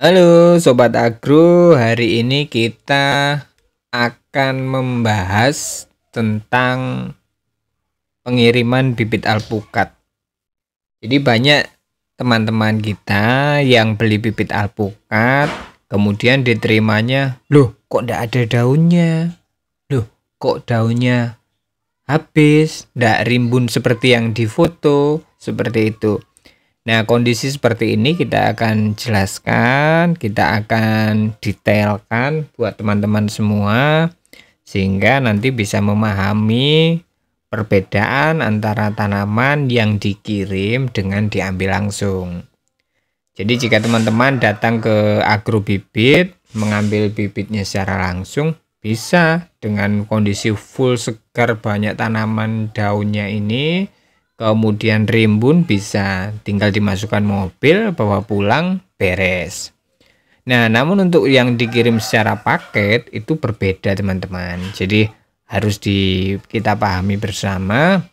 Halo Sobat Agro, hari ini kita akan membahas tentang pengiriman bibit alpukat. Jadi banyak teman-teman kita yang beli bibit alpukat, kemudian diterimanya, loh kok ndak ada daunnya? Loh kok daunnya habis, ndak rimbun seperti yang di foto, seperti itu. Nah, kondisi seperti ini kita akan jelaskan, kita akan detailkan buat teman-teman semua, sehingga nanti bisa memahami perbedaan antara tanaman yang dikirim dengan diambil langsung. Jadi jika teman-teman datang ke Agrobibit, mengambil bibitnya secara langsung, bisa dengan kondisi full segar, banyak tanaman daunnya ini, kemudian rimbun, bisa tinggal dimasukkan mobil, bawa pulang, beres. Nah, namun untuk yang dikirim secara paket itu berbeda teman-teman. Jadi harus kita pahami bersama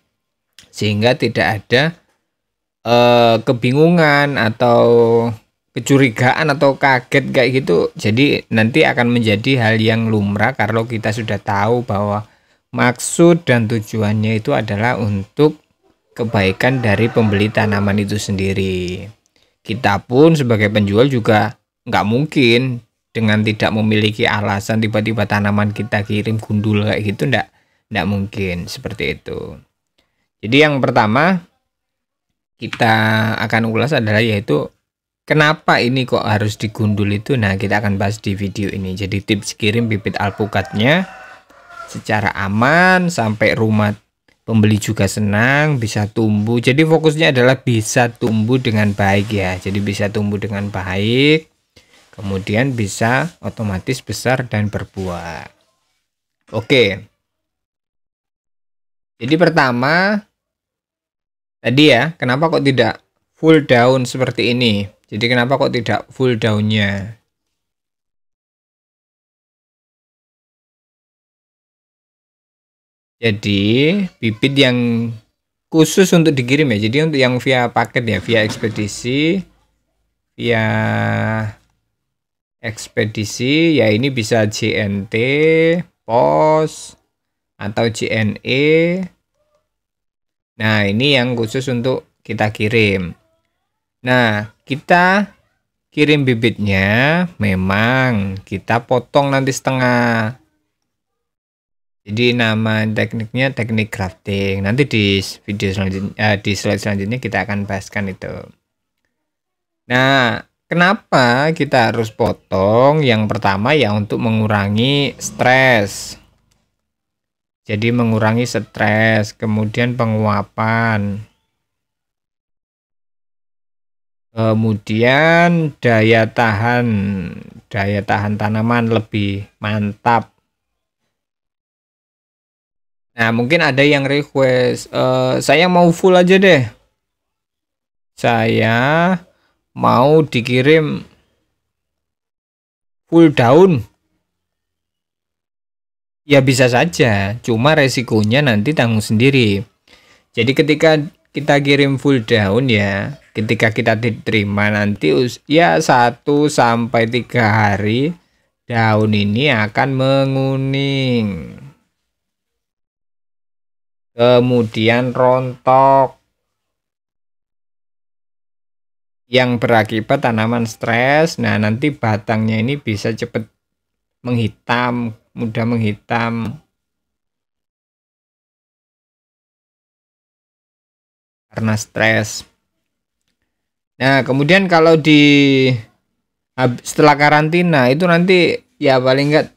sehingga tidak ada kebingungan atau kecurigaan atau kaget kayak gitu. Jadi nanti akan menjadi hal yang lumrah kalau kita sudah tahu bahwa maksud dan tujuannya itu adalah untuk kebaikan dari pembeli tanaman itu sendiri. Kita pun sebagai penjual juga nggak mungkin dengan tidak memiliki alasan tiba-tiba tanaman kita kirim gundul kayak gitu, nggak mungkin seperti itu. Jadi yang pertama kita akan ulas adalah yaitu kenapa ini kok harus digundul itu. Nah, kita akan bahas di video ini. Jadi tips kirim bibit alpukatnya secara aman sampai rumah pembeli juga senang, bisa tumbuh. Jadi fokusnya adalah bisa tumbuh dengan baik ya. Jadi bisa tumbuh dengan baik, kemudian bisa otomatis besar dan berbuah. Oke. Jadi pertama tadi ya, kenapa kok tidak full daun seperti ini? Jadi kenapa kok tidak full daunnya? Jadi bibit yang khusus untuk dikirim ya, jadi untuk yang via paket ya, via ekspedisi ya, ini bisa JNT, pos atau JNE. Nah, ini yang khusus untuk kita kirim. Nah, kita kirim bibitnya memang kita potong nanti setengah. Jadi nama tekniknya teknik grafting. Nanti di video selanjutnya, di slide selanjutnya kita akan bahaskan itu. Nah, kenapa kita harus potong? Yang pertama ya untuk mengurangi stres. Jadi mengurangi stres, kemudian penguapan. Kemudian daya tahan tanaman lebih mantap. Nah, mungkin ada yang request, saya mau full aja deh. Saya mau dikirim full daun. Ya bisa saja, cuma resikonya nanti tanggung sendiri. Jadi ketika kita kirim full daun ya, ketika kita diterima nanti ya 1 sampai 3 hari daun ini akan menguning. Kemudian rontok, yang berakibat tanaman stres. Nah, nanti batangnya ini bisa cepat menghitam, mudah menghitam karena stres. Nah, kemudian kalau setelah karantina itu nanti ya paling enggak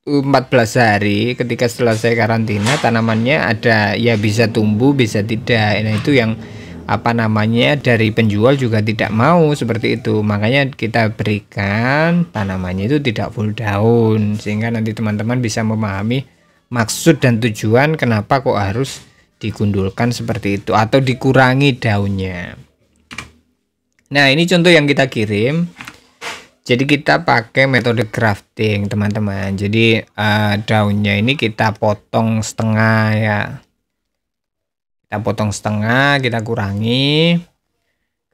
14 hari ketika selesai karantina tanamannya ada ya bisa tumbuh bisa tidak. Nah, itu yang dari penjual juga tidak mau seperti itu, makanya kita berikan tanamannya itu tidak full daun sehingga nanti teman-teman bisa memahami maksud dan tujuan kenapa kok harus digundulkan seperti itu atau dikurangi daunnya. Nah, ini contoh yang kita kirim. Jadi kita pakai metode grafting teman-teman. Jadi daunnya ini kita potong setengah ya. Kita kita potong setengah, kita kurangi.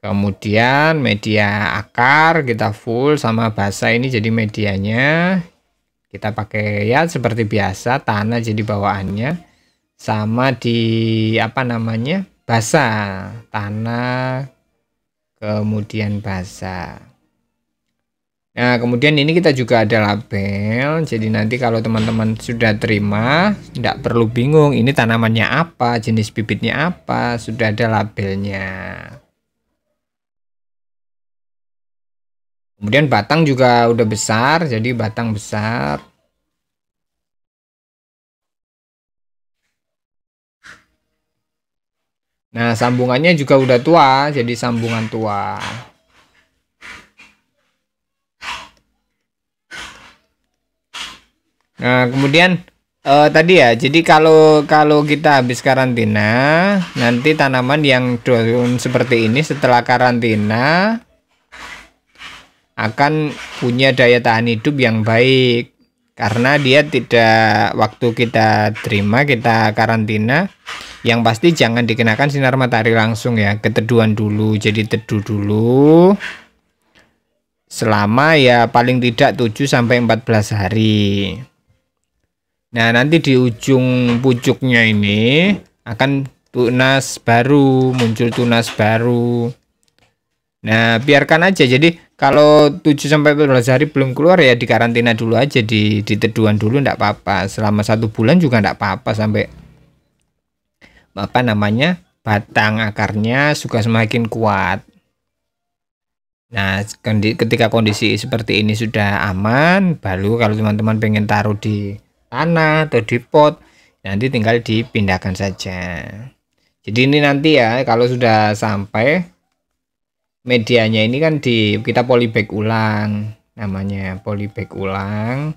Kemudian media akar kita full sama basa ini jadi medianya. Kita pakai ya seperti biasa, tanah jadi bawaannya. Sama di apa namanya? Basa, tanah kemudian basa. Nah, kemudian ini kita juga ada label. Jadi nanti kalau teman-teman sudah terima, tidak perlu bingung ini tanamannya apa, jenis bibitnya apa, sudah ada labelnya. Kemudian batang juga udah besar, jadi batang besar. Nah, sambungannya juga udah tua, jadi sambungan tua. Nah, kemudian tadi ya, jadi kalau kita habis karantina, nanti tanaman yang daun seperti ini setelah karantina akan punya daya tahan hidup yang baik. Karena dia tidak, waktu kita terima, kita karantina, yang pasti jangan dikenakan sinar matahari langsung ya, keteduhan dulu. Jadi teduh dulu selama ya paling tidak 7-14 hari. Nah, nanti di ujung pucuknya ini akan tunas baru, muncul tunas baru. Nah, biarkan aja. Jadi kalau 7-14 hari belum keluar ya dikarantina dulu aja, di teduhan dulu, enggak apa-apa. Selama 1 bulan juga enggak apa-apa sampai apa namanya? Batang akarnya juga semakin kuat. Nah, ketika kondisi seperti ini sudah aman, baru kalau teman-teman pengen taruh di tanah atau di pot, nanti tinggal dipindahkan saja. Jadi ini nanti ya kalau sudah sampai, medianya ini kan kita polybag ulang, namanya polybag ulang.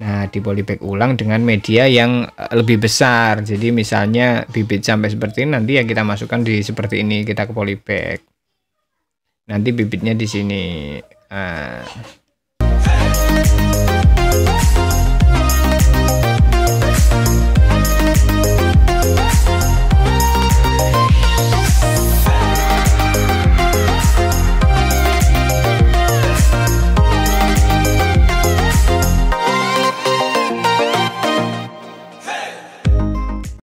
Nah, di polybag ulang dengan media yang lebih besar. Jadi misalnya bibit sampai seperti ini, nanti ya kita masukkan di seperti ini, kita ke polybag. Nanti bibitnya di sini.